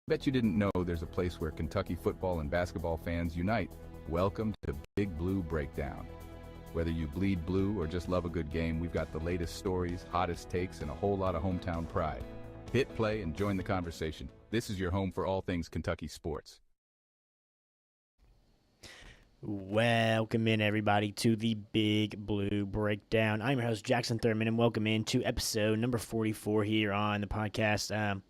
Bet you didn't know there's a place where Kentucky football and basketball fans unite. Welcome to Big Blue Breakdown. Whether you bleed blue or just love a good game, we've got the latest stories, hottest takes, and a whole lot of hometown pride. Hit play and join the conversation. This is your home for all things Kentucky sports. Welcome in, everybody, to the Big Blue Breakdown. I'm your host, Jackson Thurman, and welcome in to episode number 44 here on the podcast.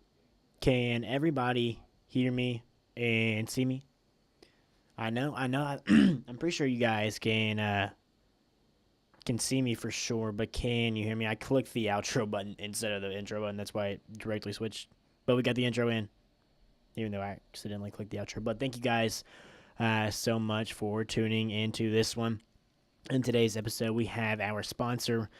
Can everybody hear me and see me? I know. I'm pretty sure you guys can see me for sure, but can you hear me? I clicked the outro button instead of the intro button. That's why it directly switched. But we got the intro in, even though I accidentally clicked the outro. But thank you guys so much for tuning into this one. In today's episode, we have our sponsor,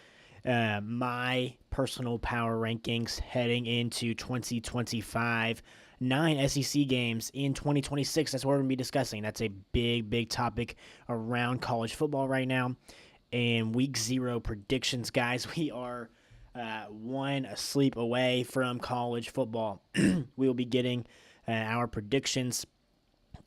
my personal power rankings heading into 2025. 9 SEC games in 2026. That's what we're going to be discussing. That's a big topic around college football right now. And week 0 predictions, guys. We are one sleep away from college football. We will be getting our predictions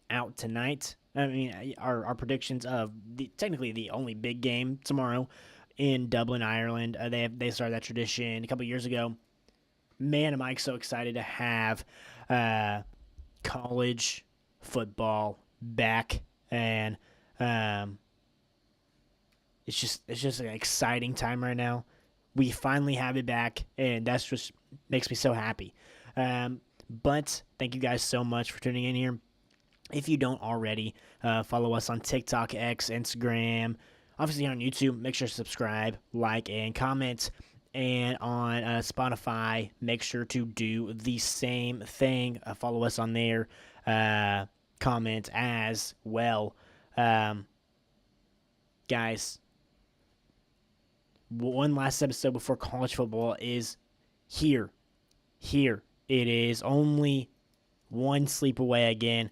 out tonight. I mean, our predictions of technically the only big game tomorrow in Dublin, Ireland. They started that tradition a couple years ago. Man, am I so excited to have college football back, and it's just an exciting time right now. We finally have it back, and that's just makes me so happy. But thank you guys so much for tuning in here. If you don't already, follow us on TikTok, X, Instagram, obviously on YouTube. Make sure to subscribe, like, and comment. And on Spotify, make sure to do the same thing. Follow us on there. Comment as well. Guys, one last episode before college football is here. It is only one sleep away again.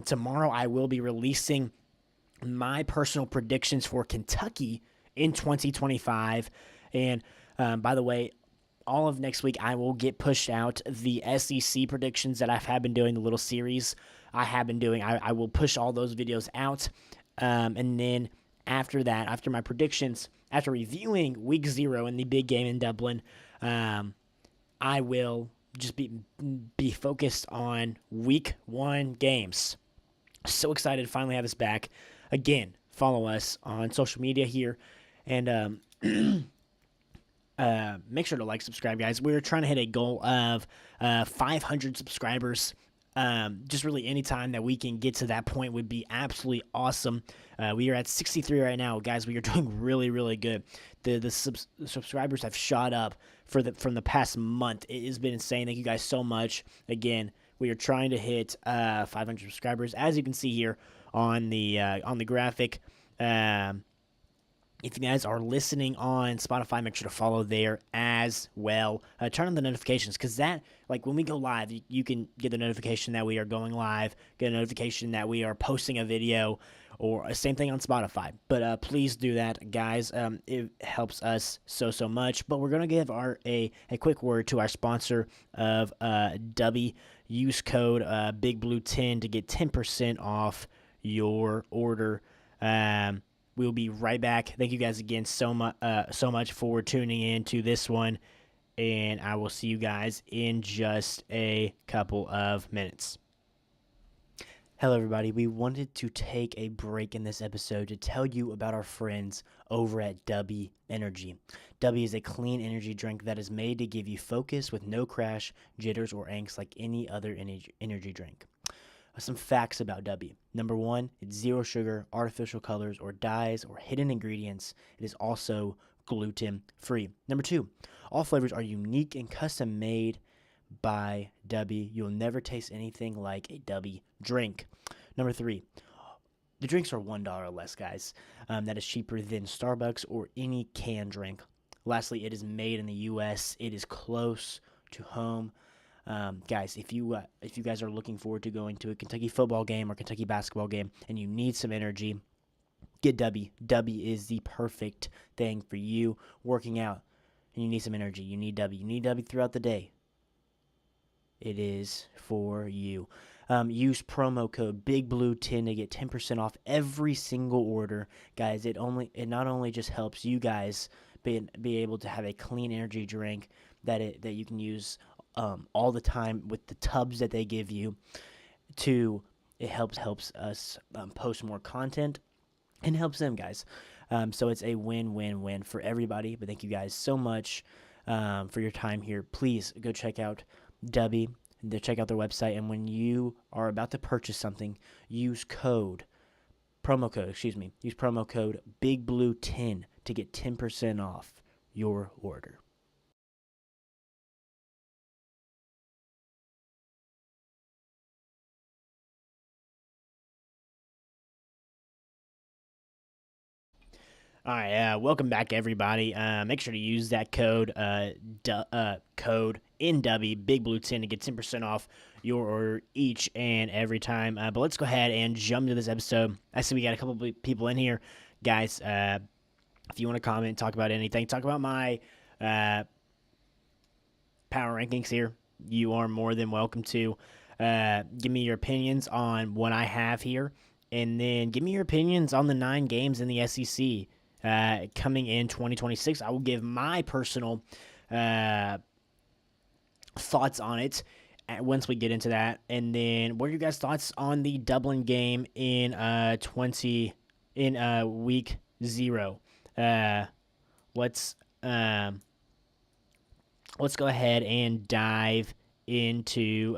Tomorrow I will be releasing my personal predictions for Kentucky in 2025. And by the way, all of next week I will get pushed out the SEC predictions that I have been doing, the little series I have been doing. I will push all those videos out. And then after that, after my predictions, after reviewing week 0 in the big game in Dublin, I will just be focused on week 1 games. So excited to finally have this back. Again, follow us on social media here, and make sure to like, subscribe, guys. We're trying to hit a goal of 500 subscribers. Just really any time that we can get to that point would be absolutely awesome. We are at 63 right now, guys. We are doing really good. The subscribers have shot up from the past month. It has been insane. Thank you guys so much. Again, we are trying to hit 500 subscribers, as you can see here on the graphic. If you guys are listening on Spotify, make sure to follow there as well. Turn on the notifications, because that, like when we go live, you can get the notification that we are going live, get a notification that we are posting a video, or same thing on Spotify. But please do that, guys. It helps us so much. But we're going to give a quick word to our sponsor of W. Use code BIGBLUE10 to get 10% off your order. We'll be right back. Thank you guys again so much for tuning in to this one, and I will see you guys in just a couple of minutes. Hello, everybody. We wanted to take a break in this episode to tell you about our friends over at W Energy. W is a clean energy drink that is made to give you focus with no crash, jitters, or angst like any other energy drink. Some facts about W. Number 1, it's 0 sugar, artificial colors, or dyes, or hidden ingredients. It is also gluten-free. Number 2, all flavors are unique and custom made by W. You'll never taste anything like a W drink. Number 3, the drinks are $1 less, guys. That is cheaper than Starbucks or any canned drink. Lastly, it is made in the U.S. It is close to home. Guys, if you guys are looking forward to going to a Kentucky football game or Kentucky basketball game and you need some energy, get W. W is the perfect thing for you working out and you need some energy. You need W. You need W throughout the day. it is for you. Use promo code BIGBLUE10 to get 10% off every single order, guys. It not only just helps you guys be able to have a clean energy drink that you can use all the time with the tubs that they give you. It helps us post more content and helps them, guys. So it's a win-win-win for everybody. But thank you guys so much for your time here. Please go check out Dubby. Check out their website, and when you are about to purchase something, use promo code BIGBLUE10 to get 10% off your order. All right, welcome back, everybody. Make sure to use that code code NW Big Blue 10 to get 10% off your order each and every time. But let's go ahead and jump into this episode. I see we got a couple of people in here, guys. If you want to comment, talk about anything, talk about my power rankings here, you are more than welcome to. Give me your opinions on what I have here, and then give me your opinions on the 9 games in the SEC. Coming in 2026, I will give my personal thoughts on it once we get into that. And then, what are you guys' thoughts on the Dublin game in week 0? Let's go ahead and dive into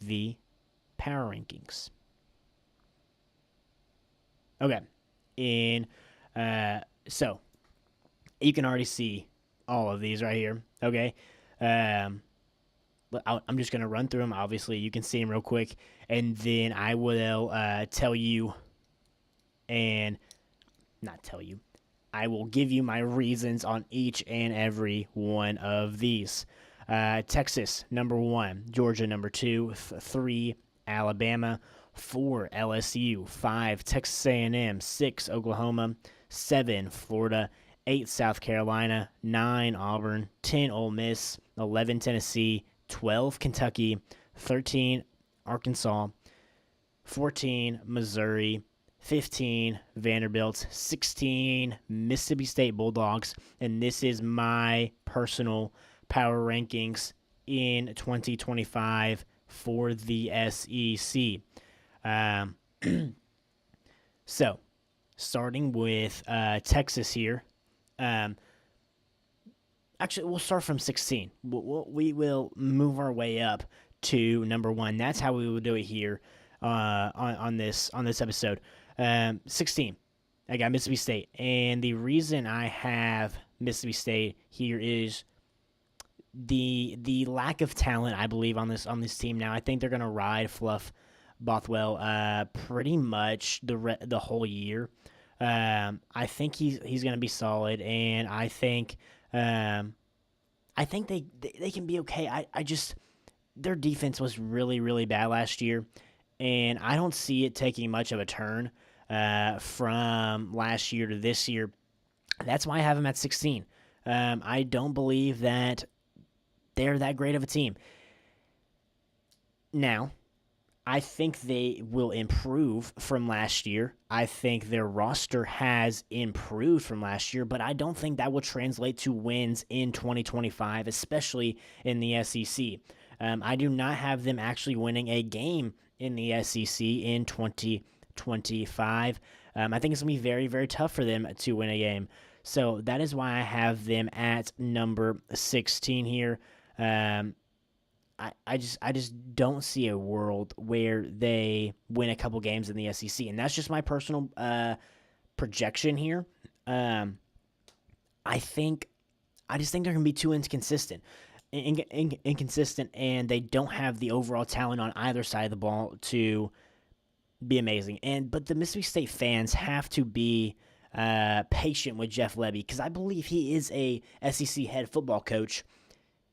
the power rankings. Okay, so you can already see all of these right here. Okay, I'm just gonna run through them. Obviously, you can see them real quick, and then I will tell you, and not tell you. I will give you my reasons on each and every one of these. Texas, number 1. Georgia, number 2. 3, Alabama. 4, LSU. 5, Texas A&M. 6, Oklahoma. 7, Florida. 8, South Carolina. 9, Auburn. 10, Ole Miss. 11, Tennessee. 12, Kentucky. 13, Arkansas. 14, Missouri. 15, Vanderbilt. 16, Mississippi State Bulldogs. And this is my personal power rankings in 2025 for the SEC. So, starting with Texas here. Actually, we'll start from 16. We will move our way up to number 1. That's how we will do it here on this episode. 16. I got Mississippi State, and the reason I have Mississippi State here is the lack of talent, I believe, on this team now. I think they're going to ride Fluff Bothwell pretty much the whole year. I think he's going to be solid, and I think they can be okay. I just, their defense was really, really bad last year, and I don't see it taking much of a turn from last year to this year. That's why I have them at 16. I don't believe that they're that great of a team. Now, I think they will improve from last year. I think their roster has improved from last year, but I don't think that will translate to wins in 2025, especially in the SEC. I do not have them actually winning a game in the SEC in 2025. I think it's going to be very, very tough for them to win a game. So that is why I have them at number 16 here. I just don't see a world where they win a couple games in the SEC, and that's just my personal projection here. I just think they're going to be too inconsistent, and they don't have the overall talent on either side of the ball to be amazing. But the Mississippi State fans have to be patient with Jeff Lebby, because I believe he is a SEC head football coach.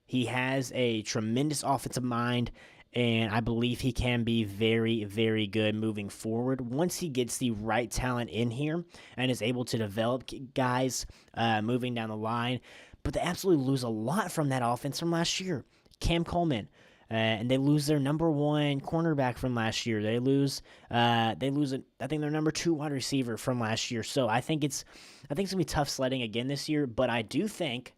He has a tremendous offensive mind, and I believe he can be very, very good moving forward once he gets the right talent in here and is able to develop guys moving down the line. but they absolutely lose a lot from that offense from last year. Cam Coleman, and they lose their number one cornerback from last year. They lose, I think their number two wide receiver from last year. So I think it's gonna be tough sledding again this year. But I do think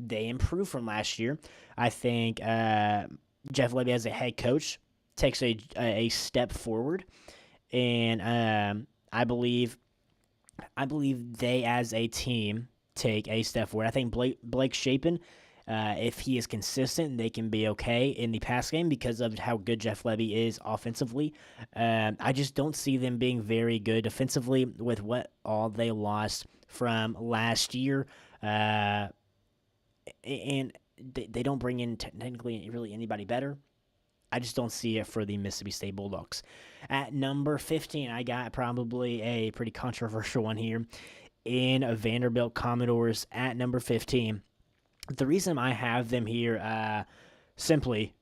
they improve from last year. I think Jeff Lebby as a head coach takes a step forward, and I believe they as a team take a step forward. I think Blake Shapen, if he is consistent, they can be okay in the pass game because of how good Jeff Lebby is offensively. I just don't see them being very good defensively with what all they lost from last year. And they don't bring in technically really anybody better. I just don't see it for the Mississippi State Bulldogs. At number 15, I got probably a pretty controversial one here in Vanderbilt Commodores at number 15. The reason I have them here simply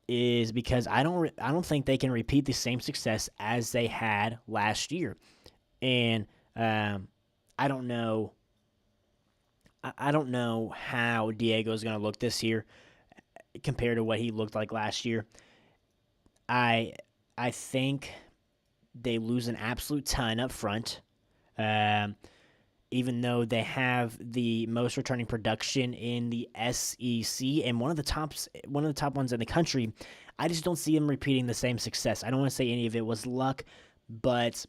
is because I don't think they can repeat the same success as they had last year, and I don't know. I don't know how Diego is going to look this year compared to what he looked like last year. I think they lose an absolute ton up front, even though they have the most returning production in the SEC and one of the top ones in the country. I just don't see them repeating the same success. I don't want to say any of it was luck, but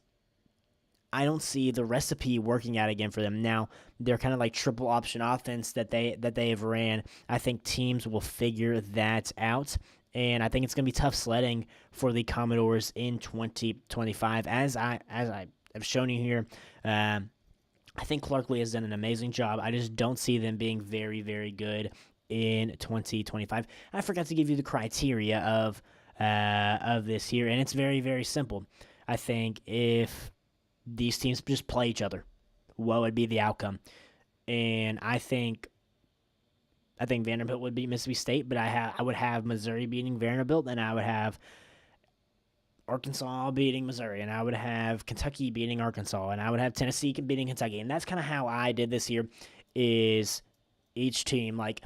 I don't see the recipe working out again for them. Now, they're kind of like triple option offense that they have ran. I think teams will figure that out, and I think it's going to be tough sledding for the Commodores in 2025. As I have shown you here, I think Clark Lee has done an amazing job. I just don't see them being very, very good in 2025. I forgot to give you the criteria of this here, and it's very, very simple. I think if these teams just play each other, what would be the outcome? And I think Vanderbilt would beat Mississippi State, but I would have Missouri beating Vanderbilt, and I would have Arkansas beating Missouri, and I would have Kentucky beating Arkansas, and I would have Tennessee beating Kentucky. And that's kind of how I did this year, is each team, like,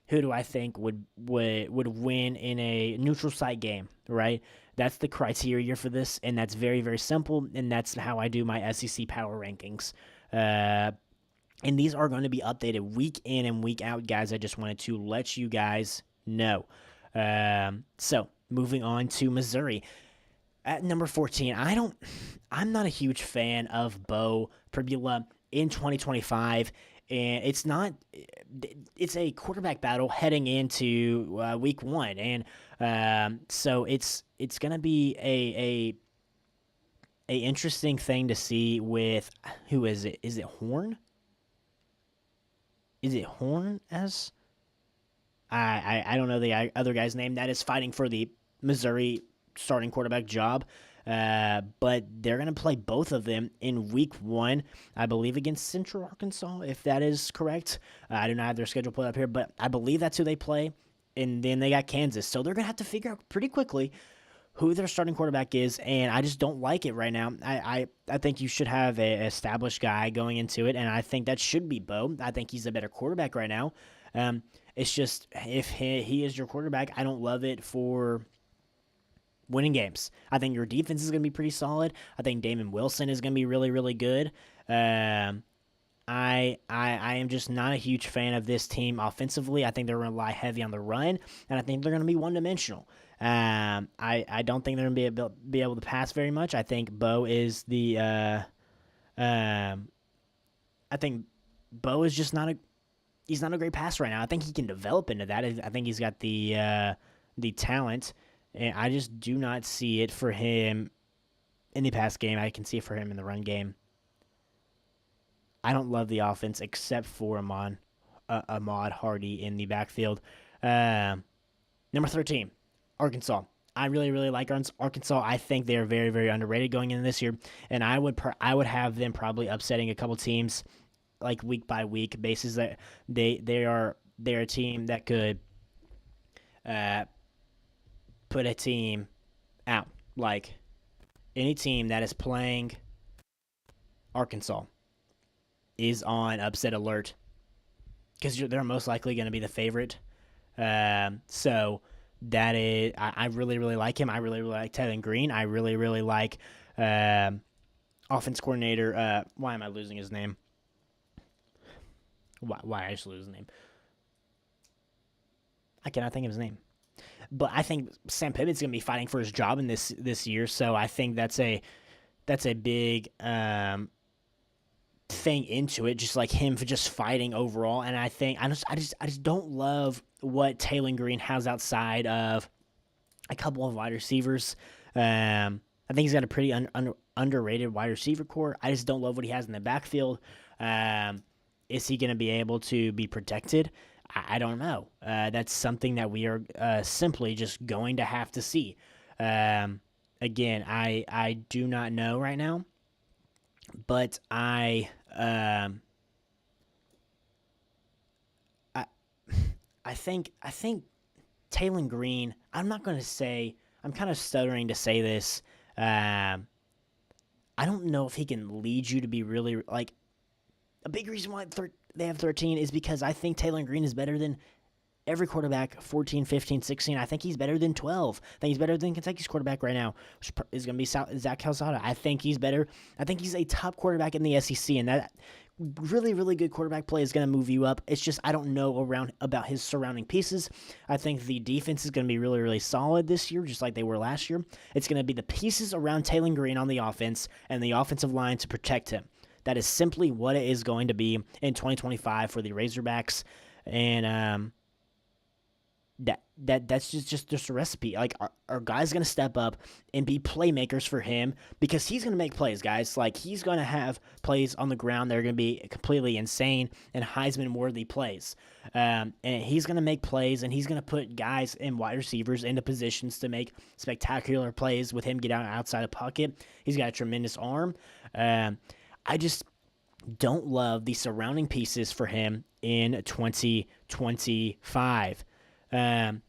who do I think would win in a neutral site game, right? That's the criteria for this, and that's very, very simple, and that's how I do my SEC power rankings. And these are going to be updated week in and week out, guys. I just wanted to let you guys know. So, moving on to Missouri. At number 14, I'm not a huge fan of Bo Pribula in 2025, and it's a quarterback battle heading into week one, and so it's gonna be a interesting thing to see with, who is it? Is it Horn? Is it Horn as? I don't know the other guy's name that is fighting for the Missouri starting quarterback job, but they're going to play both of them in week one, I believe, against Central Arkansas, if that is correct. I do not have their schedule pulled up here, but I believe that's who they play, and then they got Kansas. So they're going to have to figure out pretty quickly who their starting quarterback is, and I just don't like it right now. I think you should have an established guy going into it, and I think that should be Bo. I think he's a better quarterback right now. It's just, if he is your quarterback, I don't love it for winning games. I think your defense is going to be pretty solid. I think Damon Wilson is going to be really, really good. I am just not a huge fan of this team offensively. I think they're going to rely heavy on the run, and I think they're going to be one-dimensional. I don't think they're going to be able to pass very much. I think Bo is I think Bo is just he's not a great passer right now. I think he can develop into that. I think he's got the talent. And I just do not see it for him in the pass game. I can see it for him in the run game. I don't love the offense except for Ahmad Hardy in the backfield. Number 13, Arkansas. I really, really like Arkansas. I think they're very, very underrated going into this year, and I would have them probably upsetting a couple teams, like week by week basis. That they're a team that could put a team out. Like, any team that is playing Arkansas is on upset alert because they're most likely going to be the favorite. So that is, I really, really like him. I really, really like Taylen Green. I really, really like offense coordinator. Why am I losing his name? Why I just lose his name? I cannot think of his name. But I think Sam Pittman's going to be fighting for his job in this year. So I think that's a big thing into it, just like him for just fighting overall. And I think I just don't love what Taylen Green has outside of a couple of wide receivers. I think he's got a pretty underrated wide receiver core. I just don't love what he has in the backfield. Is he going to be able to be protected? I don't know. That's something that we are simply just going to have to see. Again, I do not know right now, but I think Taylen Green. I'm not going to say. I'm kind of stuttering to say this. I don't know if he can lead you to be really like a big reason why they have 13 is because I think Taylen Green is better than every quarterback 14, 15, 16. I think he's better than 12. I think he's better than Kentucky's quarterback right now, which is going to be Zach Calzada. I think he's better. I think he's a top quarterback in the SEC, and that really, really good quarterback play is going to move you up. It's just I don't know about his surrounding pieces. I think the defense is going to be really, really solid this year, just like they were last year. It's going to be the pieces around Taylen Green on the offense and the offensive line to protect him. That is simply what it is going to be in 2025 for the Razorbacks, and that's just a recipe. Like our guy's gonna step up and be playmakers for him because he's gonna make plays, guys. Like he's gonna have plays on the ground that are gonna be completely insane and Heisman-worthy plays. And he's gonna make plays, and he's gonna put guys and wide receivers into positions to make spectacular plays with him get outside the pocket. He's got a tremendous arm. I just don't love the surrounding pieces for him in 2025.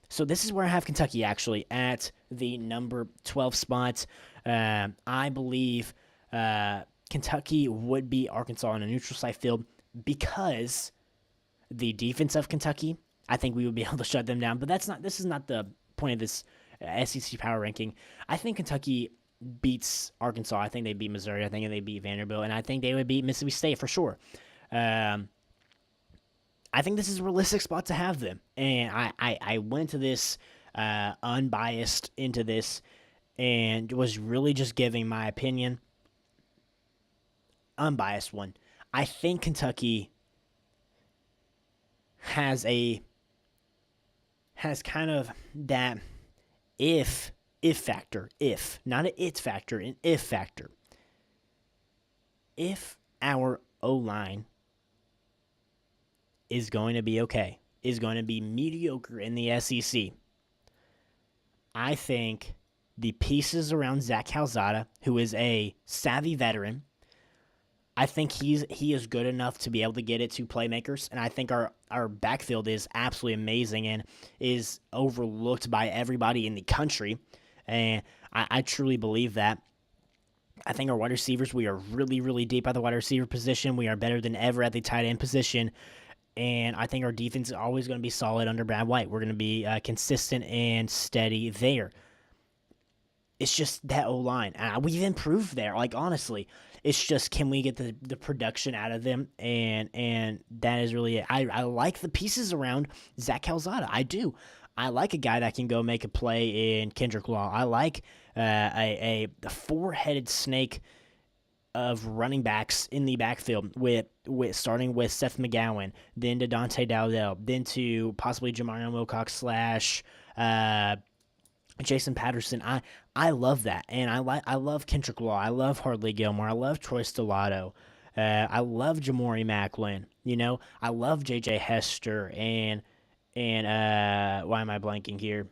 So this is where I have Kentucky actually at the number 12 spot. I believe Kentucky would beat Arkansas on a neutral site field because the defense of Kentucky, I think we would be able to shut them down. But this is not the point of this SEC power ranking. I think Kentucky beats Arkansas. I think they beat Missouri. I think they beat Vanderbilt, and I think they would beat Mississippi State for sure. I think this is a realistic spot to have them, and I went to this unbiased into this and was really just giving my opinion, unbiased one. I think Kentucky has kind of that if factor, not an it factor, an if factor. If our O-line is going to be okay, is going to be mediocre in the SEC, I think the pieces around Zach Calzada, who is a savvy veteran, I think he is good enough to be able to get it to playmakers, and I think our backfield is absolutely amazing and is overlooked by everybody in the country. And I truly believe that. I think our wide receivers, we are really, really deep at the wide receiver position. We are better than ever at the tight end position. And I think our defense is always going to be solid under Brad White. We're going to be consistent and steady there. It's just that O-line. We've improved there. Like, honestly, it's just can we get the production out of them? And that is really it. I like the pieces around Zach Calzada. I do. I like a guy that can go make a play in Kendrick Law. I like a four-headed snake of running backs in the backfield with starting with Seth McGowan, then to Dante Dowdell, then to possibly Jamarion Wilcox / Jason Patterson. I love that, and I love Kendrick Law. I love Hardly Gilmore. I love Troy Stellato. I love Jamori Macklin. I love J.J. Hester and why am I blanking here?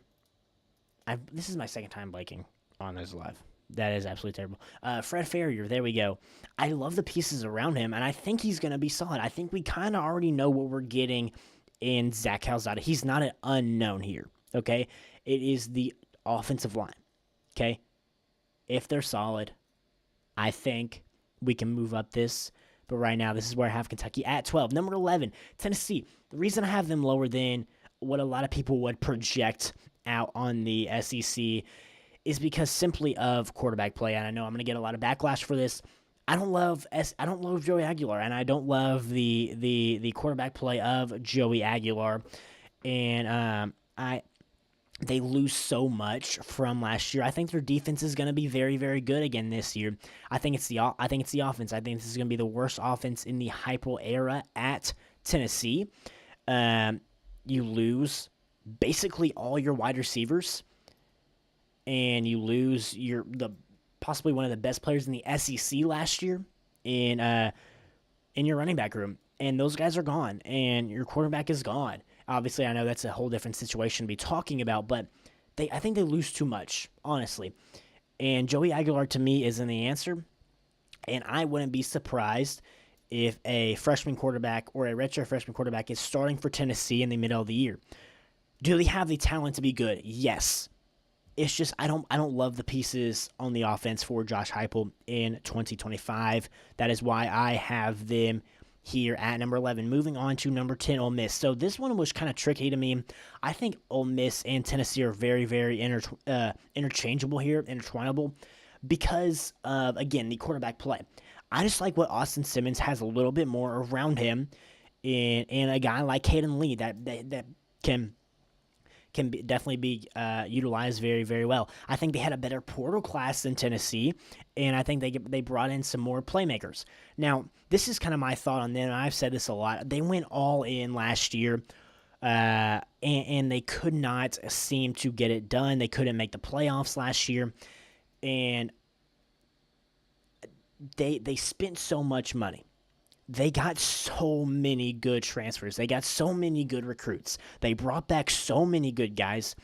This is my second time blanking on this live. That is absolutely terrible. Fred Farrier, there we go. I love the pieces around him, and I think he's going to be solid. I think we kind of already know what we're getting in Zach Calzada. He's not an unknown here, okay? It is the offensive line, okay? If they're solid, I think we can move up this. But right now, this is where I have Kentucky at 12. Number 11, Tennessee. The reason I have them lower than what a lot of people would project out on the SEC is because simply of quarterback play. And I know I'm going to get a lot of backlash for this. I don't love Joey Aguilar, and I don't love the quarterback play of Joey Aguilar. And they lose so much from last year. I think their defense is going to be very, very good again this year. I think it's the offense. I think this is going to be the worst offense in the Heupel era at Tennessee. You lose basically all your wide receivers, and you lose possibly one of the best players in the SEC last year in your running back room, and those guys are gone, and your quarterback is gone. Obviously, I know that's a whole different situation to be talking about, but I think they lose too much, honestly. And Joey Aguilar, to me, isn't the answer, and I wouldn't be surprised if a freshman quarterback or a redshirt freshman quarterback is starting for Tennessee in the middle of the year. Do they have the talent to be good? Yes. It's just I don't love the pieces on the offense for Josh Heupel in 2025. That is why I have them here at number 11. Moving on to number 10, Ole Miss. So this one was kind of tricky to me. I think Ole Miss and Tennessee are very, very interchangeable here, intertwinable, because of, again, the quarterback play. I just like what Austin Simmons has a little bit more around him, and a guy like Caden Lee that can definitely be utilized very, very well. I think they had a better portal class than Tennessee, and I think they brought in some more playmakers. Now, this is kind of my thought on them, and I've said this a lot. They went all in last year, and they could not seem to get it done. They couldn't make the playoffs last year, and they spent so much money. They got so many good transfers. They got so many good recruits. They brought back so many good guys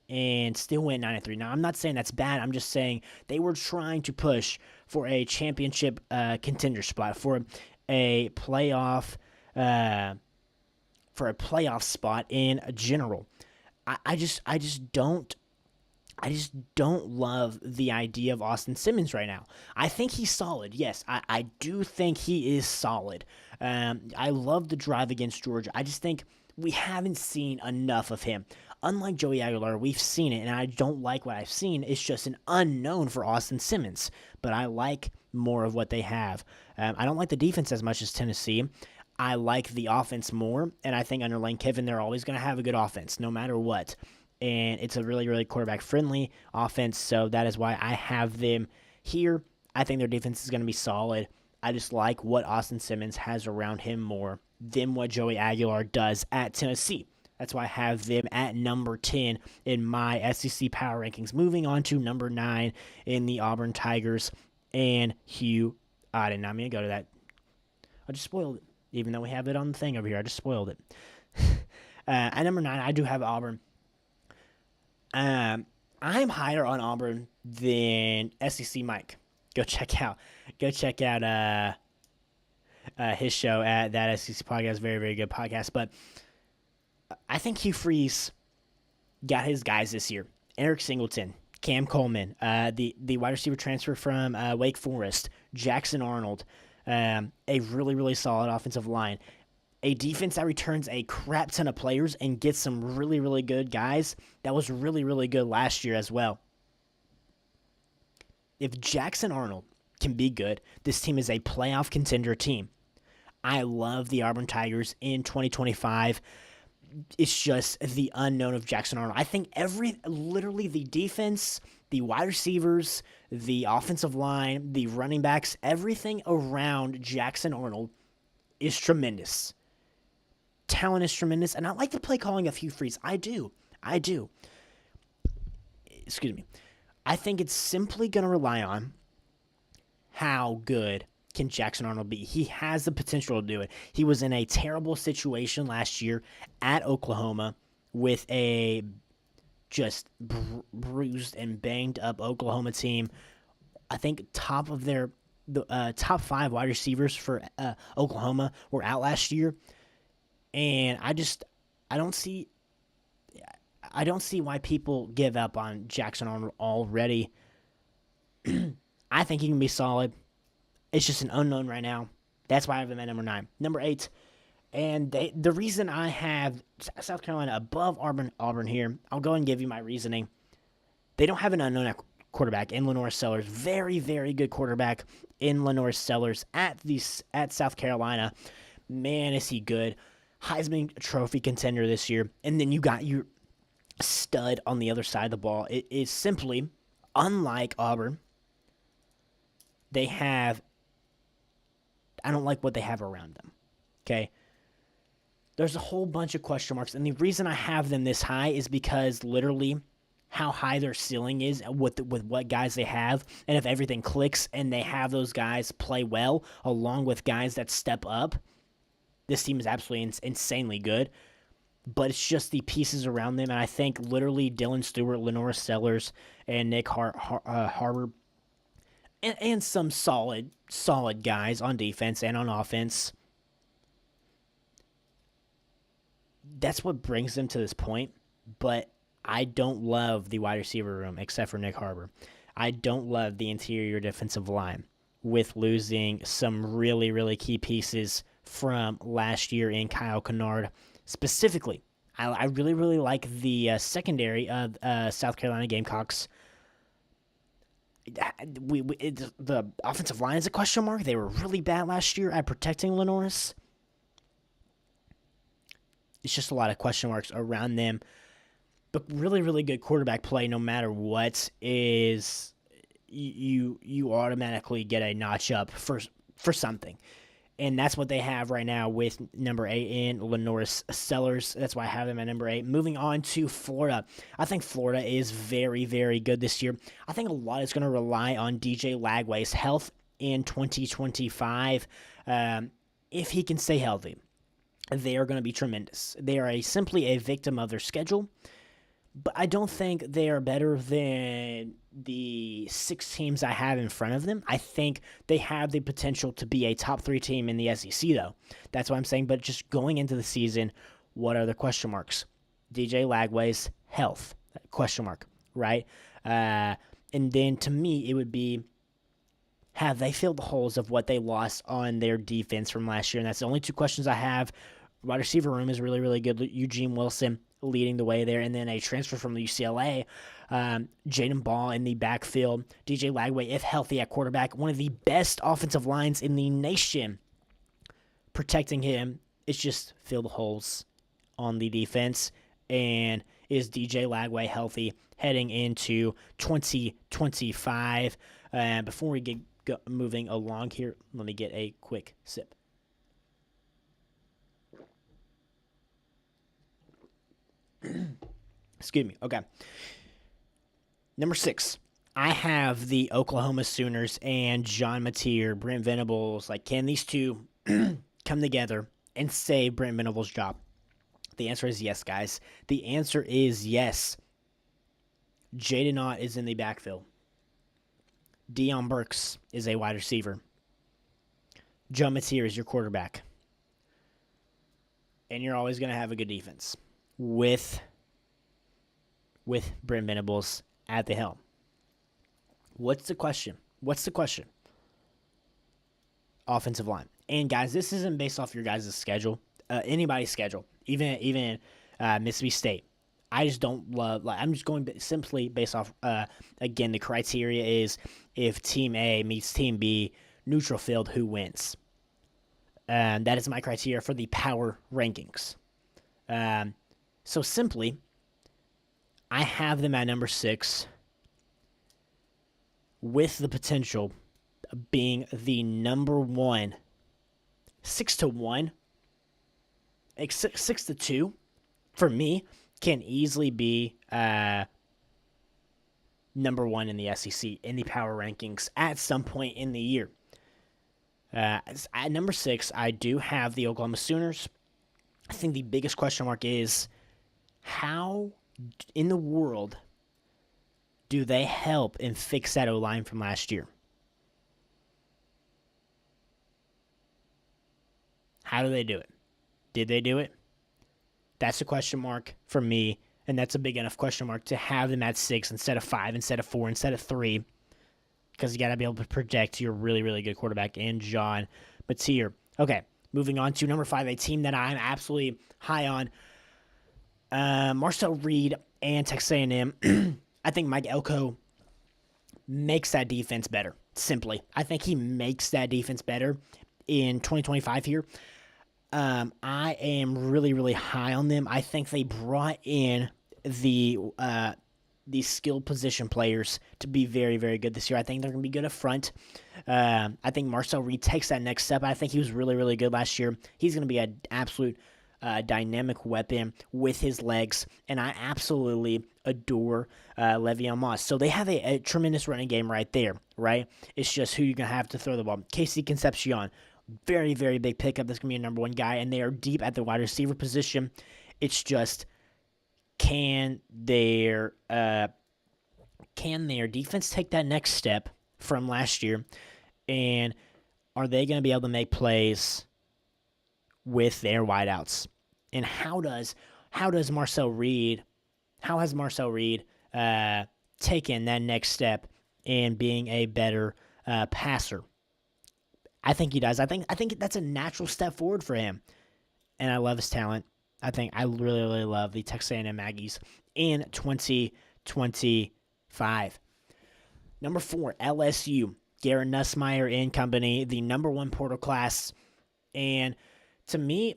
and still went 9-3. Now, I'm not saying that's bad. I'm just saying they were trying to push for a championship contender spot, for a playoff spot in general. I just don't love the idea of Austin Simmons right now. I think he's solid. Yes, I do think he is solid. I love the drive against Georgia. I just think we haven't seen enough of him. Unlike Joey Aguilar, we've seen it, and I don't like what I've seen. It's just an unknown for Austin Simmons, but I like more of what they have. I don't like the defense as much as Tennessee. I like the offense more, and I think under Lane Kiffin, they're always going to have a good offense, no matter what. And it's a really, really quarterback-friendly offense, so that is why I have them here. I think their defense is going to be solid. I just like what Austin Simmons has around him more than what Joey Aguilar does at Tennessee. That's why I have them at number 10 in my SEC power rankings. Moving on to number 9 in the Auburn Tigers and Hugh Oden. I'm going to go to that. I just spoiled it. Even though we have it on the thing over here, I just spoiled it. At number 9, I do have Auburn. I'm higher on Auburn than SEC Mike. Go check out his show at that SEC podcast. Very, very good podcast. But I think Hugh Freeze got his guys this year. Eric Singleton, Cam Coleman, the wide receiver transfer from Wake Forest, Jackson Arnold, a really, really solid offensive line. A defense that returns a crap ton of players and gets some really, really good guys. That was really, really good last year as well. If Jackson Arnold can be good, this team is a playoff contender team. I love the Auburn Tigers in 2025. It's just the unknown of Jackson Arnold. I think literally the defense, the wide receivers, the offensive line, the running backs, everything around Jackson Arnold is tremendous. Talent is tremendous, and I like the play calling of Hugh Freeze. I do. Excuse me. I think it's simply going to rely on how good can Jackson Arnold be. He has the potential to do it. He was in a terrible situation last year at Oklahoma with a just bruised and banged up Oklahoma team. I think top 5 wide receivers for Oklahoma were out last year. And I don't see why people give up on Jackson Arnold already. I think he can be solid. It's just an unknown right now. That's why I have them at number 9. Number 8, and the reason I have South Carolina above Auburn here, I'll go and give you my reasoning. They don't have an unknown quarterback in LaNorris Sellers. Very, very good quarterback in LaNorris Sellers at South Carolina. Man, is he good. Heisman Trophy contender this year. And then you got your stud on the other side of the ball. It is simply, unlike Auburn, I don't like what they have around them. Okay? There's a whole bunch of question marks. And the reason I have them this high is because literally how high their ceiling is with what guys they have. And if everything clicks and they have those guys play well along with guys that step up, this team is absolutely insanely good. But it's just the pieces around them. And I think literally Dylan Stewart, LaNorris Sellers, and Nick Harbor, and some solid guys on defense and on offense, that's what brings them to this point. But I don't love the wide receiver room except for Nick Harbor. I don't love the interior defensive line with losing some really, really key pieces from last year in Kyle Kennard. Specifically, I really, really like the secondary of South Carolina Gamecocks. The offensive line is a question mark. They were really bad last year at protecting LaNorris. It's just a lot of question marks around them. But really, really good quarterback play no matter what is you automatically get a notch up for something. And that's what they have right now with number 8 in LaNorris Sellers. That's why I have them at number 8. Moving on to Florida. I think Florida is very, very good this year. I think a lot is going to rely on DJ Lagway's health in 2025. If he can stay healthy, they are going to be tremendous. They are simply a victim of their schedule. But I don't think they are better than the 6 teams I have in front of them. I think they have the potential to be a top 3 team in the SEC, though. That's what I'm saying. But just going into the season, what are the question marks? DJ Lagway's health, question mark, right? And then to me, it would be, have they filled the holes of what they lost on their defense from last year? And that's the only 2 questions I have. Wide receiver room is really, really good. Eugene Wilson leading the way there, and then a transfer from UCLA, Jaden Ball in the backfield, DJ Lagway, if healthy at quarterback, one of the best offensive lines in the nation. Protecting him, it's just fill the holes on the defense. And is DJ Lagway healthy heading into 2025? Before we get moving along here, let me get a quick sip. Excuse me. Okay. Number 6, I have the Oklahoma Sooners and John Mateer, Brent Venables. Like, can these two come together and save Brent Venables' job? The answer is yes, guys. The answer is yes. Jaden Ott is in the backfield. Deion Burks is a wide receiver. John Mateer is your quarterback. And you're always going to have a good defense with Brent Venables at the helm. What's the question? Offensive line. And guys, this isn't based off your guys' schedule, anybody's schedule, even Mississippi State. I just don't love, I'm just going simply based off, again, the criteria is if Team A meets Team B, neutral field, who wins? That is my criteria for the power rankings. So simply, I have them at number 6 with the potential of being the number 1, 6-1, 6-2, for me, can easily be number 1 in the SEC in the power rankings at some point in the year. At number 6, I do have the Oklahoma Sooners. I think the biggest question mark is, how in the world do they help and fix that O-line from last year? How do they do it? Did they do it? That's a question mark for me, and that's a big enough question mark to have them at 6 instead of 5, instead of 4, instead of 3, because you got to be able to project your really, really good quarterback in John Mateer. Okay, moving on to number 5, a team that I'm absolutely high on. Marcel Reed and Texas A&M. I think Mike Elko makes that defense better. Simply, I think he makes that defense better in 2025 here. I am really, really high on them. I think they brought in these skill position players to be very, very good this year. I think they're going to be good up front. I think Marcel Reed takes that next step. I think he was really, really good last year. He's going to be an absolute dynamic weapon with his legs, and I absolutely adore Le'Veon Moss. So they have a tremendous running game right there, right? It's just who you're going to have to throw the ball. Casey Concepcion, very, very big pickup. That's going to be a number 1 guy, and they are deep at the wide receiver position. It's just, can their defense take that next step from last year, and are they going to be able to make plays with their wideouts? And how has Marcel Reed taken that next step in being a better passer? I think he does. I think that's a natural step forward for him, and I love his talent. I really, really love the Texas A&M Aggies in 2025. Number 4, LSU. Garrett Nussmeier and company, the number 1 portal class. And to me,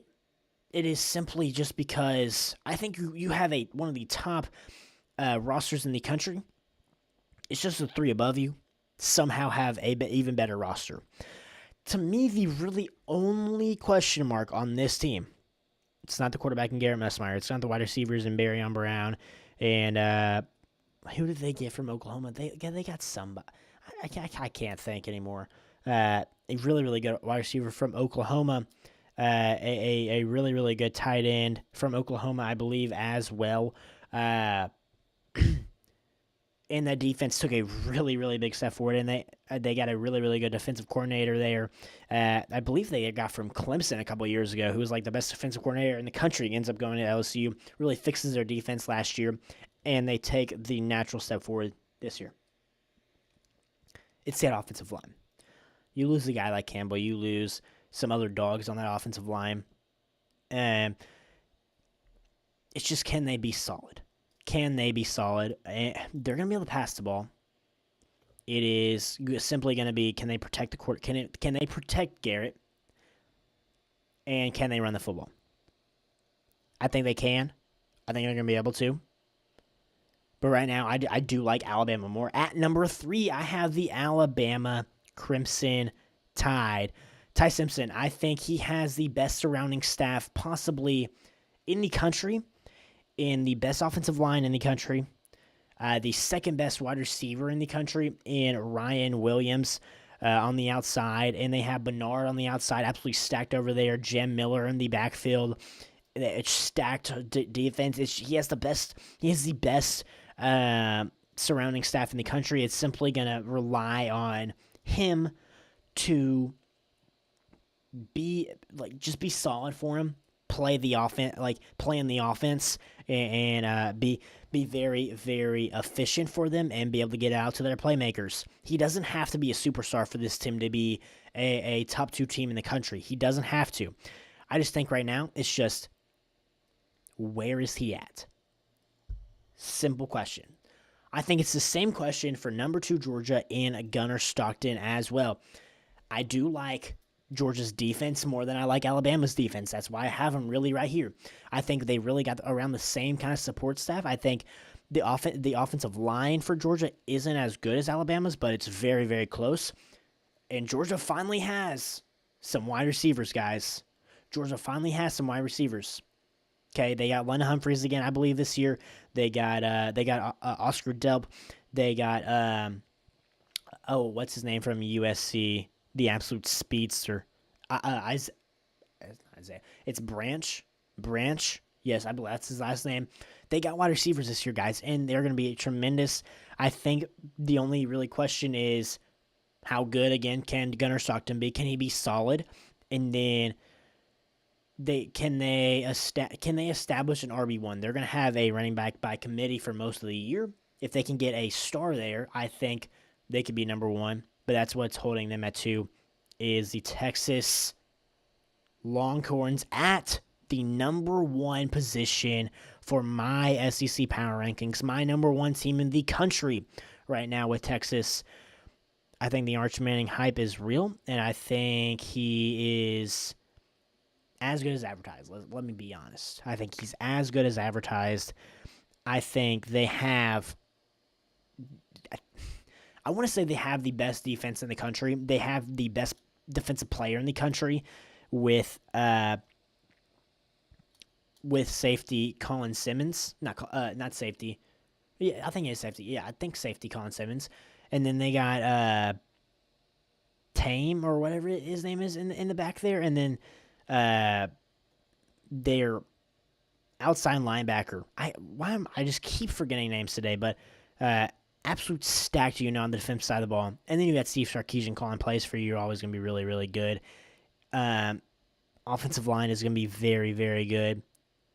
it is simply just because I think you have one of the top rosters in the country. It's just the 3 above you somehow have a even better roster. To me, the really only question mark on this team, it's not the quarterback in Garrett Nussmeier. It's not the wide receivers in Barryon Brown. And who did they get from Oklahoma? They got somebody. I can't think anymore. A really, really good wide receiver from Oklahoma. A really, really good tight end from Oklahoma, I believe, as well. And that defense took a really, really big step forward, and they got a really, really good defensive coordinator there. I believe they got from Clemson a couple of years ago, who was like the best defensive coordinator in the country. Ends up going to LSU, really fixes their defense last year, and they take the natural step forward this year. It's that offensive line. You lose a guy like Campbell, you lose some other dogs on that offensive line, and it's just, can they be solid? Can they be solid? They're going to be able to pass the ball. It is simply going to be, can they protect the court? Can they protect Garrett? And can they run the football? I think they can. I think they're going to be able to. But right now, I do like Alabama more. At number 3, I have the Alabama Crimson Tide. Ty Simpson, I think he has the best surrounding staff possibly in the country, in the best offensive line in the country, the second best wide receiver in the country in Ryan Williams on the outside, and they have Bernard on the outside, absolutely stacked over there, Jem Miller in the backfield. It's stacked defense. He has the best surrounding staff in the country. It's simply going to rely on him to be solid for him, play the offense, play in the offense, and be very, very efficient for them and be able to get out to their playmakers. He doesn't have to be a superstar for this team to be a top 2 team in the country. He doesn't have to. I just think right now it's just, where is he at? Simple question. I think it's the same question for number 2 Georgia and Gunnar Stockton as well. I do like Georgia's defense more than I like Alabama's defense. That's why I have them really right here. I think they really got around the same kind of support staff. I think the offensive line for Georgia isn't as good as Alabama's, but it's very, very close. And Georgia finally has some wide receivers, guys. Georgia finally has some wide receivers. Okay, they got London Humphreys again, I believe, this year. They got Oscar Delp. They got what's his name from USC? The absolute speedster. Isaiah. It's Branch. Yes, I believe that's his last name. They got wide receivers this year, guys, and they're going to be tremendous. I think the only really question is, how good, again, can Gunnar Stockton be? Can he be solid? And then can they establish an RB1? They're going to have a running back by committee for most of the year. If they can get a star there, I think they could be number 1. But that's what's holding them at 2 is the Texas Longhorns at the number one position for my SEC power rankings, my number one team in the country right now with Texas. I think the Arch Manning hype is real, and I think he is as good as advertised. Let me be honest. I think he's as good as advertised. I think they have, I want to say they have the best defense in the country. They have the best defensive player in the country with safety Colin Simmons. Not safety. Yeah, I think it's safety. Yeah, I think safety Colin Simmons. And then they got Tame or whatever his name is in the back there. And then their outside linebacker. I just keep forgetting names today, but absolute stacked unit on the defensive side of the ball. And then you got Steve Sarkisian calling plays for you. You're always going to be really, really good. Offensive line is going to be very, very good.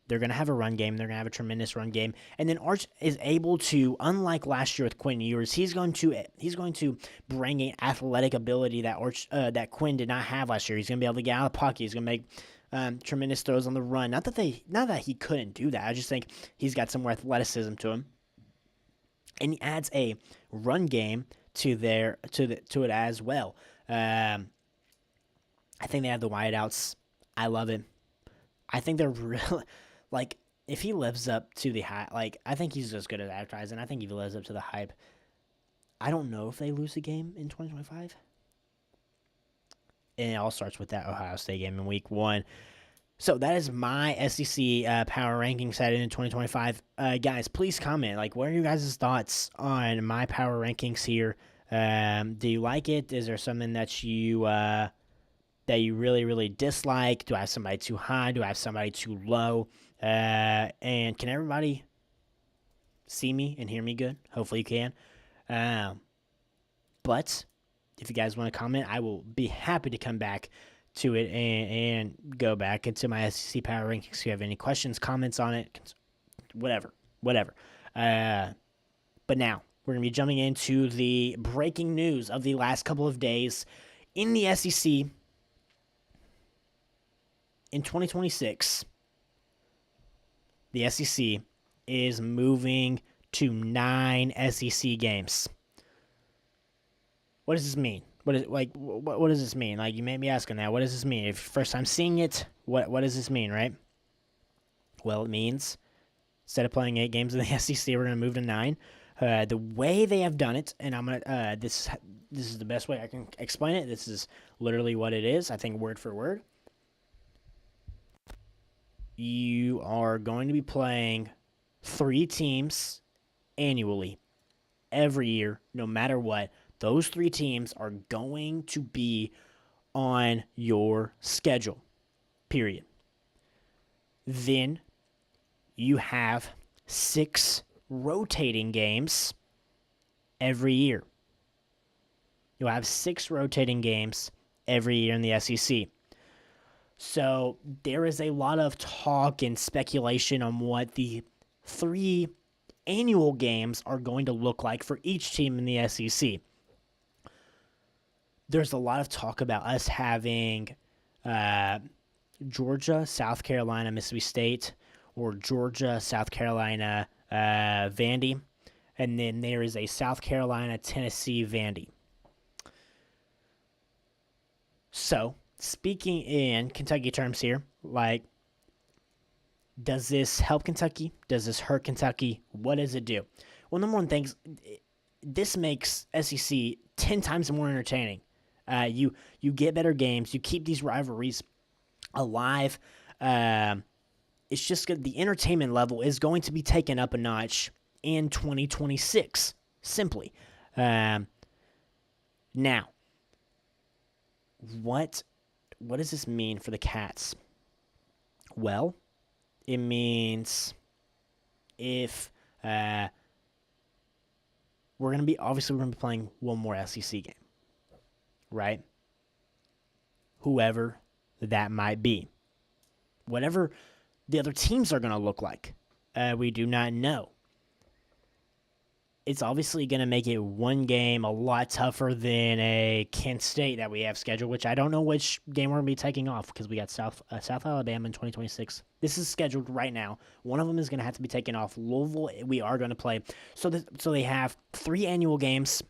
They're going to have a run game. They're going to have a tremendous run game. And then Arch is able to, unlike last year with Quinn Ewers, he's going to bring an athletic ability that Quinn did not have last year. He's going to be able to get out of the pocket. He's going to make tremendous throws on the run. Not that he couldn't do that. I just think he's got some more athleticism to him. And he adds a run game to it as well. I think they have the wideouts. I love it. I think they're really, like, if he lives up to the hype, like, I think he's as good as advertising. I think if he lives up to the hype, I don't know if they lose a game in 2025. And it all starts with that Ohio State game in week 1. So that is my SEC power ranking set in 2025. Guys, please comment. Like, what are you guys' thoughts on my power rankings here? Do you like it? Is there something that you really, really dislike? Do I have somebody too high? Do I have somebody too low? And can everybody see me and hear me good? Hopefully you can. But if you guys want to comment, I will be happy to come back to it and go back into my SEC power rankings. If you have any questions, comments on it, whatever. But now we're going to be jumping into the breaking news of the last couple of days in the SEC. In 2026, the SEC is moving to 9 SEC games. What does this mean? What does this mean? Like, you may be asking that. What does this mean? If first time seeing it, what does this mean, right? Well, it means instead of playing 8 games in the SEC, we're going to move to 9. The way they have done it, and I'm gonna this is the best way I can explain it. This is literally what it is. I think word for word. You are going to be playing 3 teams annually, every year, no matter what. Those 3 teams are going to be on your schedule, period. Then you have 6 rotating games every year. You'll have 6 rotating games every year in the SEC. So there is a lot of talk and speculation on what the 3 annual games are going to look like for each team in the SEC. There's a lot of talk about us having Georgia, South Carolina, Mississippi State, or Georgia, South Carolina, Vandy. And then there is a South Carolina, Tennessee, Vandy. So, speaking in Kentucky terms here, like, does this help Kentucky? Does this hurt Kentucky? What does it do? Well, number one thing, this makes SEC 10 times more entertaining. You get better games. You keep these rivalries alive. It's just good. The entertainment level is going to be taken up a notch in 2026, simply. Now, what does this mean for the Cats? Well, it means if we're going to be playing one more SEC game, right? Whoever that might be. Whatever the other teams are going to look like, we do not know. it's obviously going to make it one game a lot tougher than a Kent State that we have scheduled, which I don't know which game we're going to be taking off because we got South Alabama in 2026. This is scheduled right now. One of them is going to have to be taken off. Louisville, we are going to play. So they have 3 annual games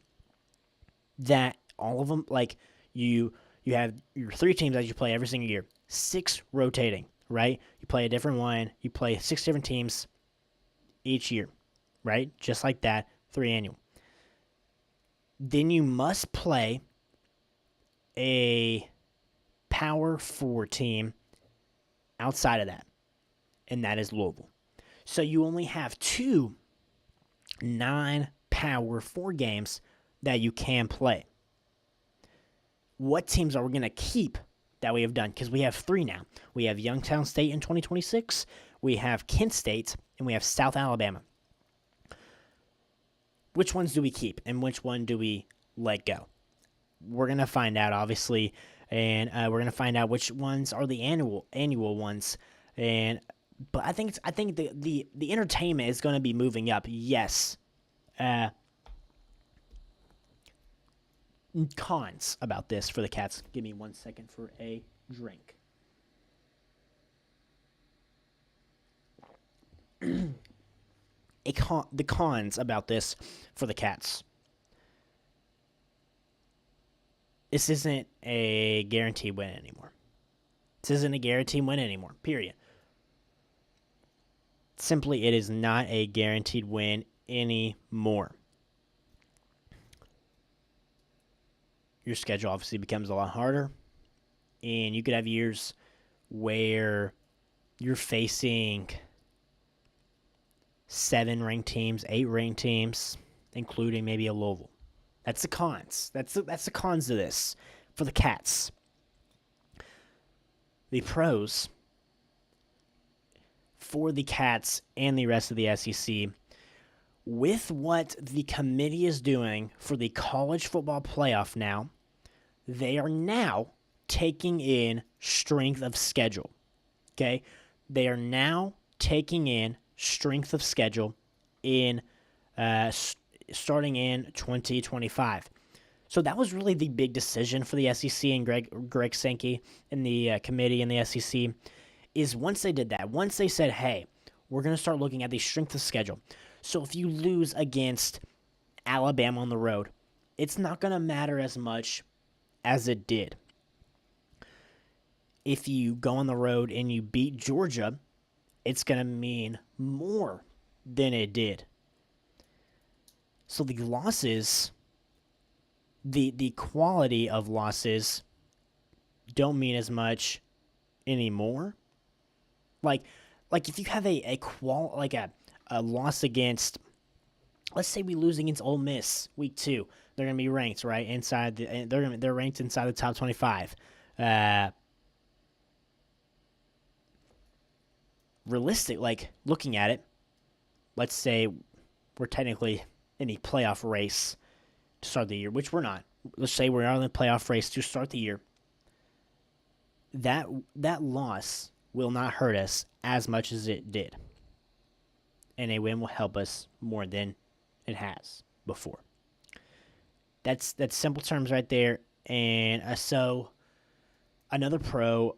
that all of them, like, you have your 3 teams that you play every single year. 6 rotating, right? You play a different one. You play 6 different teams each year, right? Just like that. 3 annual. Then you must play a Power 4 team outside of that, and that is Louisville. So you only have 2 non-Power 4 games that you can play. What teams are we going to keep that we have done? Because we have 3 now. We have Youngstown State in 2026, we have Kent State, and we have South Alabama. Which ones do we keep, and which one do we let go? We're going to find out, obviously, and we're going to find out which ones are the annual ones. But I think the entertainment is going to be moving up. Yes. Cons about this for the Cats. Give me 1 second for a drink. The cons about this for the Cats. This isn't a guaranteed win anymore. This isn't a guaranteed win anymore, period. Simply, it is not a guaranteed win anymore. Your schedule obviously becomes a lot harder, and you could have years where you're facing 7 ranked teams, 8 ranked teams, including maybe a Louisville. That's the cons. That's the cons of this for the Cats. The pros for the Cats and the rest of the SEC, with what the committee is doing for the college football playoff now, they are now taking in strength of schedule. Okay? They are now taking in strength of schedule in starting in 2025. So that was really the big decision for the SEC and Greg Sankey and the committee and the SEC, is once they did that, once they said, hey, we're going to start looking at the strength of schedule. So if you lose against Alabama on the road, it's not going to matter as much as it did. If you go on the road and you beat Georgia, it's going to mean more than it did. So the losses, the quality of losses don't mean as much anymore. Like if you have a loss against, let's say we lose against Ole Miss week 2, they're going to be ranked right inside they're ranked inside the top 25. Realistic, like looking at it, let's say we're technically in the playoff race to start the year, which we're not. Let's say we're in the playoff race to start the year. That loss will not hurt us as much as it did. And a win will help us more than it has before. That's simple terms right there. And so another pro,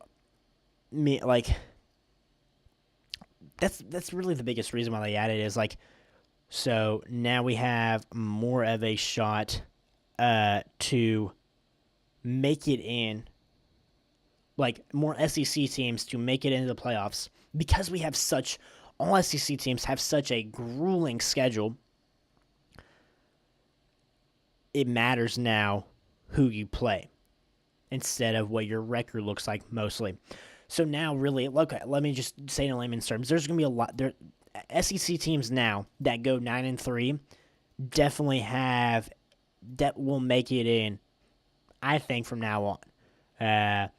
that's really the biggest reason why they added is so now we have more of a shot to make it in, more SEC teams to make it into the playoffs, because we have all SEC teams have such a grueling schedule. It matters now who you play instead of what your record looks like mostly. So now really, let me just say in layman's terms, there's going to be a lot. SEC teams now that go 9-3 definitely will make it in, I think, from now on.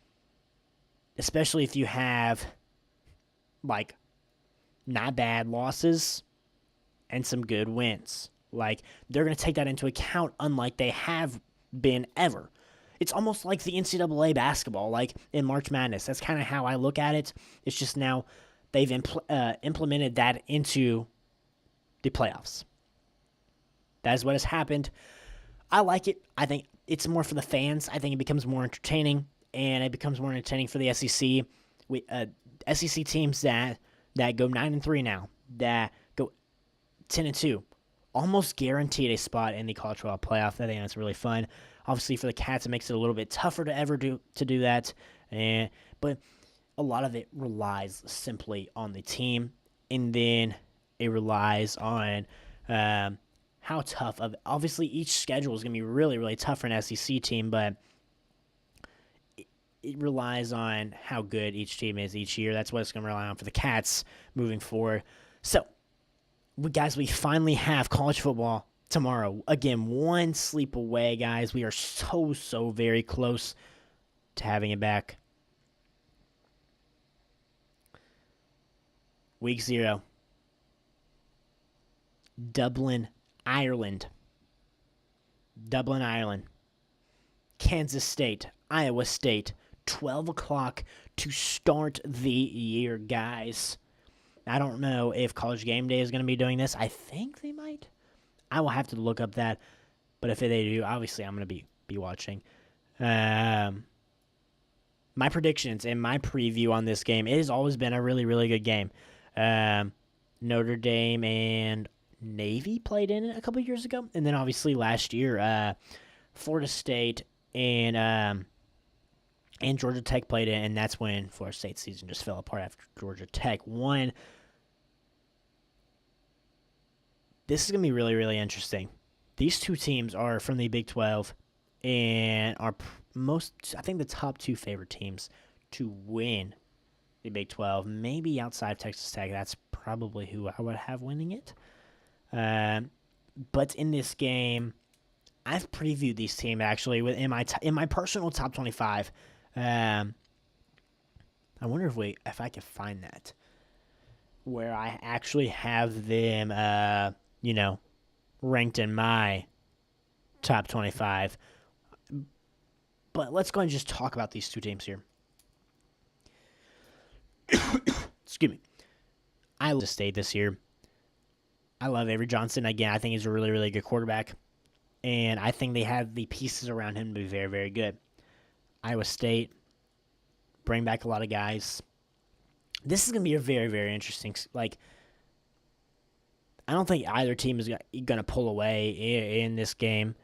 Especially if you have, not bad losses and some good wins. They're going to take that into account, unlike they have been ever. It's almost like the NCAA basketball, in March Madness. That's kind of how I look at it. It's just now they've implemented that into the playoffs. That is what has happened. I like it. I think it's more for the fans. I think it becomes more entertaining, and it becomes more entertaining for the SEC. We SEC teams that go 9-3 now, that go 10-2, almost guaranteed a spot in the college football playoff. I think that's really fun. Obviously, for the Cats, it makes it a little bit tougher to ever do that, but a lot of it relies simply on the team, and then it relies on how tough of. Obviously, each schedule is going to be really, really tough for an SEC team, but it relies on how good each team is each year. That's what it's going to rely on for the Cats moving forward. So, guys, we finally have college football tomorrow. Again, one sleep away, guys. We are so very close to having it back. Week 0. Dublin, Ireland. Kansas State, Iowa State. 12 o'clock to start the year, guys. I don't know if College Game Day is going to be doing this. I think they might. I will have to look up that. But if they do, obviously I'm going to be watching. My predictions and my preview on this game, it has always been a really, really good game. Notre Dame and Navy played in it a couple years ago. And then obviously last year, Florida State and Georgia Tech played in, and that's when Florida State's season just fell apart after Georgia Tech won. This is going to be really, really interesting. These two teams are from the Big 12 and are I think, the top two favorite teams to win the Big 12. Maybe outside of Texas Tech, that's probably who I would have winning it. But in this game, I've previewed these teams actually in my personal top 25. I wonder if I can find that where I actually have them, ranked in my top 25. But let's go and just talk about these two teams here. Excuse me. Iowa State this year. I love Avery Johnson. Again, I think he's a really, really good quarterback. And I think they have the pieces around him to be very, very good. Iowa State, bring back a lot of guys. This is going to be a very, very interesting. I don't think either team is going to pull away in this game.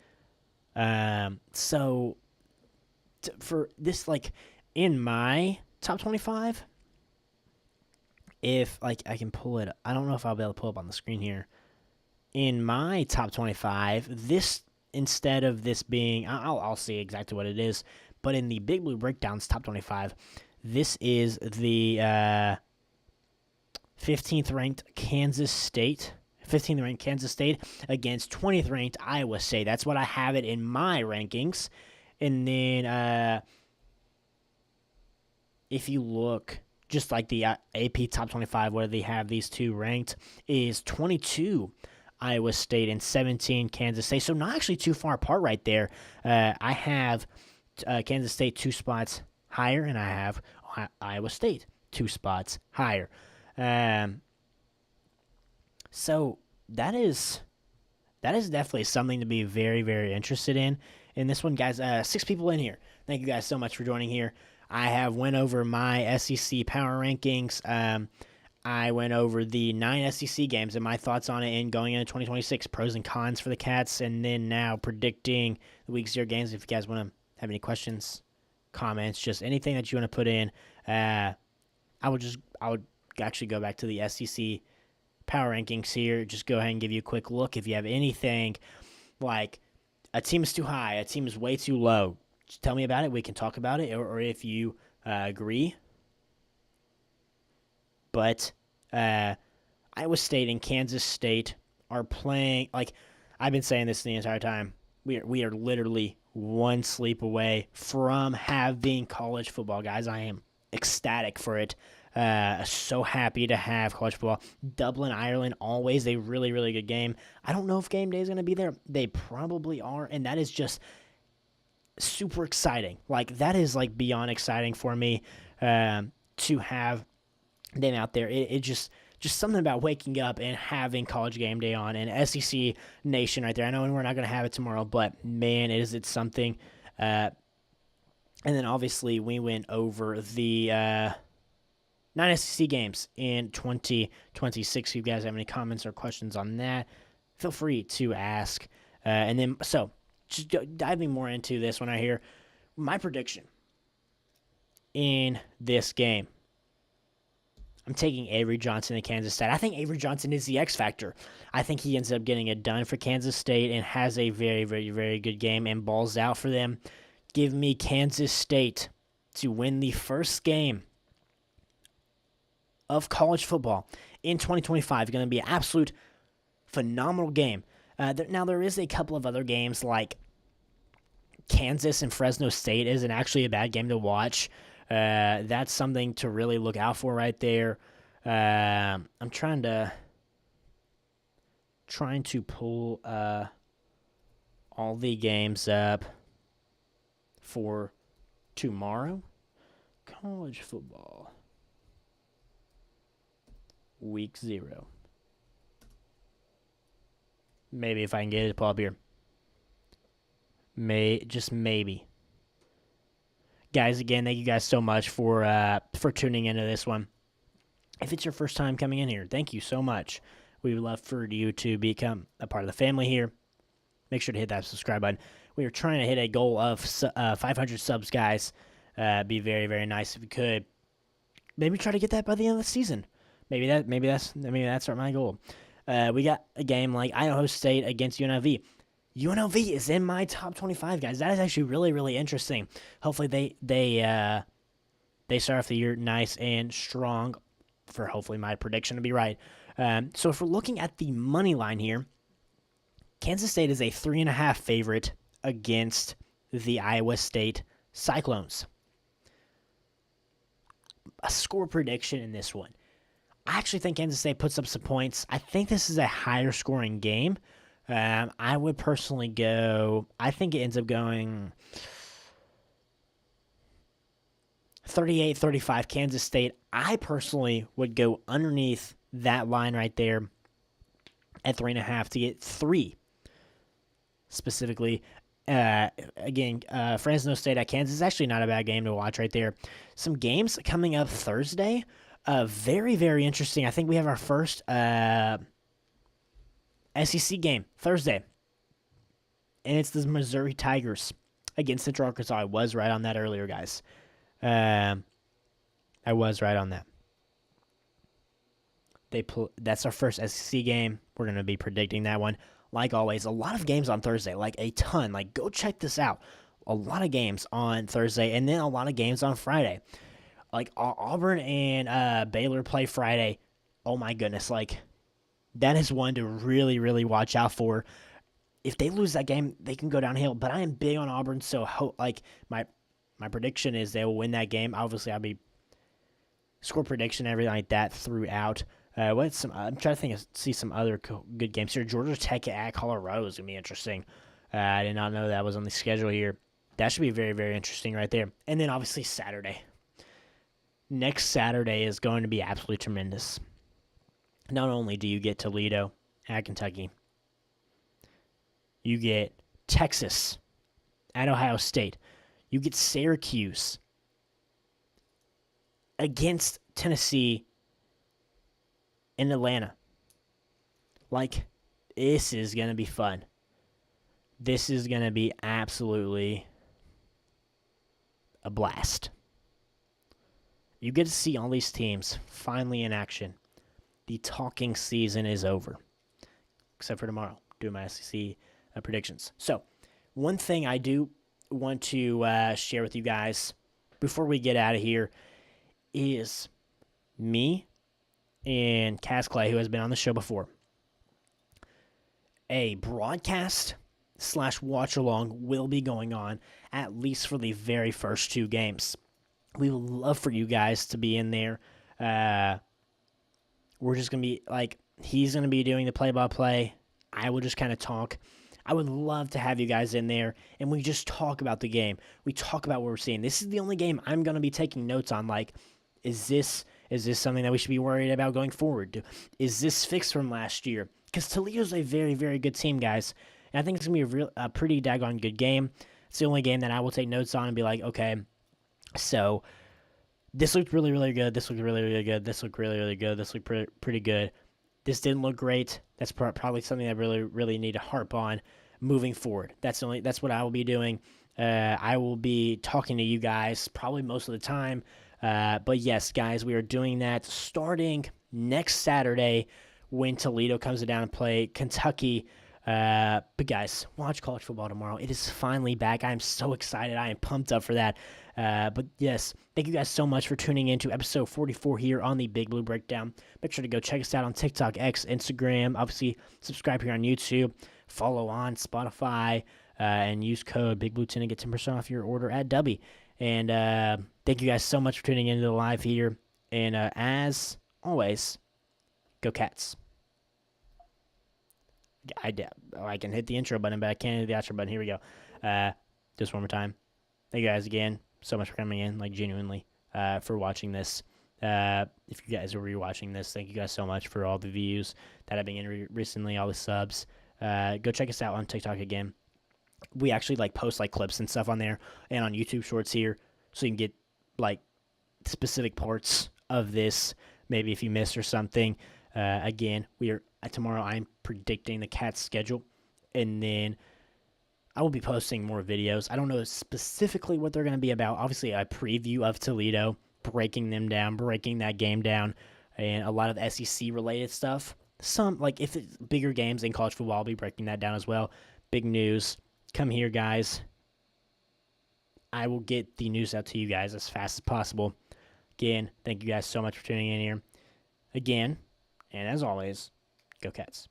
So, for this, in my top 25, if, I can pull it, I don't know if I'll be able to pull up on the screen here. In my top 25, this, instead of this being, I'll see exactly what it is, but in the Big Blue Breakdowns top 25, this is the 15th ranked Kansas State against 20th ranked Iowa State. That's what I have it in my rankings. And then if you look, just like the AP top 25, where they have these two ranked, is 22 Iowa State and 17 Kansas State. So not actually too far apart right there. I have Kansas State 2 spots higher, and I have Iowa State 2 spots higher. So that is definitely something to be very, very interested in this one, guys. 6 people in here. Thank you guys so much for joining here. I have went over my SEC power rankings. I went over the 9 SEC games and my thoughts on it in going into 2026, pros and cons for the Cats, and then now predicting the Week 0 games. If you guys want to have any questions, comments, just anything that you want to put in, I would actually go back to the SEC power rankings here. Just go ahead and give you a quick look. If you have anything like a team is too high, a team is way too low, just tell me about it. We can talk about it, or if you agree. But Iowa State and Kansas State are playing, I've been saying this the entire time, we are literally one sleep away from having college football, guys. I am ecstatic for it. So happy to have college football. Dublin, Ireland, always a really, really good game. I don't know if game day is going to be there. They probably are, and that is just super exciting. That is beyond exciting for me to have them out there. It just, just something about waking up and having College Game Day on and SEC Nation right there. I know we're not going to have it tomorrow, but man, is it something. And then obviously we went over the 9 SEC games in 2026. If you guys have any comments or questions on that, feel free to ask. And then, so just diving more into this one right here, my prediction in this game. I'm taking Avery Johnson to Kansas State. I think Avery Johnson is the X factor. I think he ends up getting it done for Kansas State and has a very, very, very good game and balls out for them. Give me Kansas State to win the first game of college football in 2025. It's going to be an absolute phenomenal game. Now, there is a couple of other games like Kansas and Fresno State isn't actually a bad game to watch. That's something to really look out for right there. I'm trying to pull all the games up for tomorrow. College football week 0. Maybe if I can get it to pull up here. Just maybe. Guys, again, thank you guys so much for tuning into this one. If it's your first time coming in here, thank you so much. We would love for you to become a part of the family here. Make sure to hit that subscribe button. We are trying to hit a goal of 500 subs, guys. Be very, very nice if you could. Maybe try to get that by the end of the season. Maybe that's my goal. We got a game like Idaho State against UNLV. UNLV is in my top 25, guys. That is actually really, really interesting. Hopefully they start off the year nice and strong for hopefully my prediction to be right. So if we're looking at the money line here, Kansas State is a 3.5 favorite against the Iowa State Cyclones. A score prediction in this one. I actually think Kansas State puts up some points. I think this is a higher scoring game. I would personally go, I think it ends up going 38-35 Kansas State. I personally would go underneath that line right there at 3.5 to get 3 specifically. Again, Fresno State at Kansas is actually not a bad game to watch right there. Some games coming up Thursday. Very, very interesting. I think we have our first SEC game Thursday, and it's the Missouri Tigers against Central Arkansas. I was right on that earlier, guys. I was right on that. That's our first SEC game. We're going to be predicting that one. Like always, a lot of games on Thursday, like a ton. Like, go check this out. A lot of games on Thursday, and then a lot of games on Friday. Like, Auburn and Baylor play Friday. Oh, my goodness. Like, that is one to really, really watch out for. If they lose that game, they can go downhill. But I am big on Auburn, so my prediction is they will win that game. Obviously, I'll be score prediction, everything like that throughout. I'm trying to see some other good games here. Georgia Tech at Colorado is going to be interesting. I did not know that was on the schedule here. That should be very, very interesting right there. And then, obviously, Saturday. Next Saturday is going to be absolutely tremendous. Not only do you get Toledo at Kentucky, you get Texas at Ohio State. You get Syracuse against Tennessee in Atlanta. Like, this is going to be fun. This is going to be absolutely a blast. You get to see all these teams finally in action. The talking season is over. Except for tomorrow, doing my SEC predictions. So, one thing I do want to share with you guys before we get out of here is me and Cass Clay, who has been on the show before. A broadcast / watch along will be going on at least for the very first 2 games. We would love for you guys to be in there. We're just going to be, he's going to be doing the play-by-play. I will just kind of talk. I would love to have you guys in there, and we just talk about the game. We talk about what we're seeing. This is the only game I'm going to be taking notes on, is this Is this something that we should be worried about going forward? Is this fixed from last year? Because Toledo's a very, very good team, guys. And I think it's going to be a pretty daggone good game. It's the only game that I will take notes on and be like, okay, so this looked really, really good. This looked really, really good. This looked really, really good. This looked pretty good. This didn't look great. That's probably something I really, really need to harp on moving forward. That's what I will be doing. I will be talking to you guys probably most of the time. But yes, guys, we are doing that starting next Saturday when Toledo comes down and play Kentucky. But guys, watch college football tomorrow. It is finally back. I am so excited. I am pumped up for that. But yes, thank you guys so much for tuning in to episode 44 here on the Big Blue Breakdown. Make sure to go check us out on TikTok, X, Instagram. Obviously, subscribe here on YouTube. Follow on Spotify. And use code BigBlue10 to get 10% off your order at Dubby. And thank you guys so much for tuning into the live here. And as always, go Cats. I can hit the intro button, but I can't hit the outro button. Here we go. Just one more time. Thank you guys again so much for coming in, like genuinely, for watching this. If you guys are rewatching this, thank you guys so much for all the views that I've been getting recently, all the subs. Go check us out on TikTok again. We actually post clips and stuff on there and on YouTube Shorts here, so you can get specific parts of this. Maybe if you missed or something. Again, we are tomorrow. I'm predicting the Cats' schedule, and then I will be posting more videos. I don't know specifically what they're going to be about. Obviously, a preview of Toledo, breaking them down, breaking that game down, and a lot of SEC related stuff. Some if it's bigger games in college football, I'll be breaking that down as well. Big news. Come here, guys. I will get the news out to you guys as fast as possible. Again, thank you guys so much for tuning in here. Again, and as always, go Cats.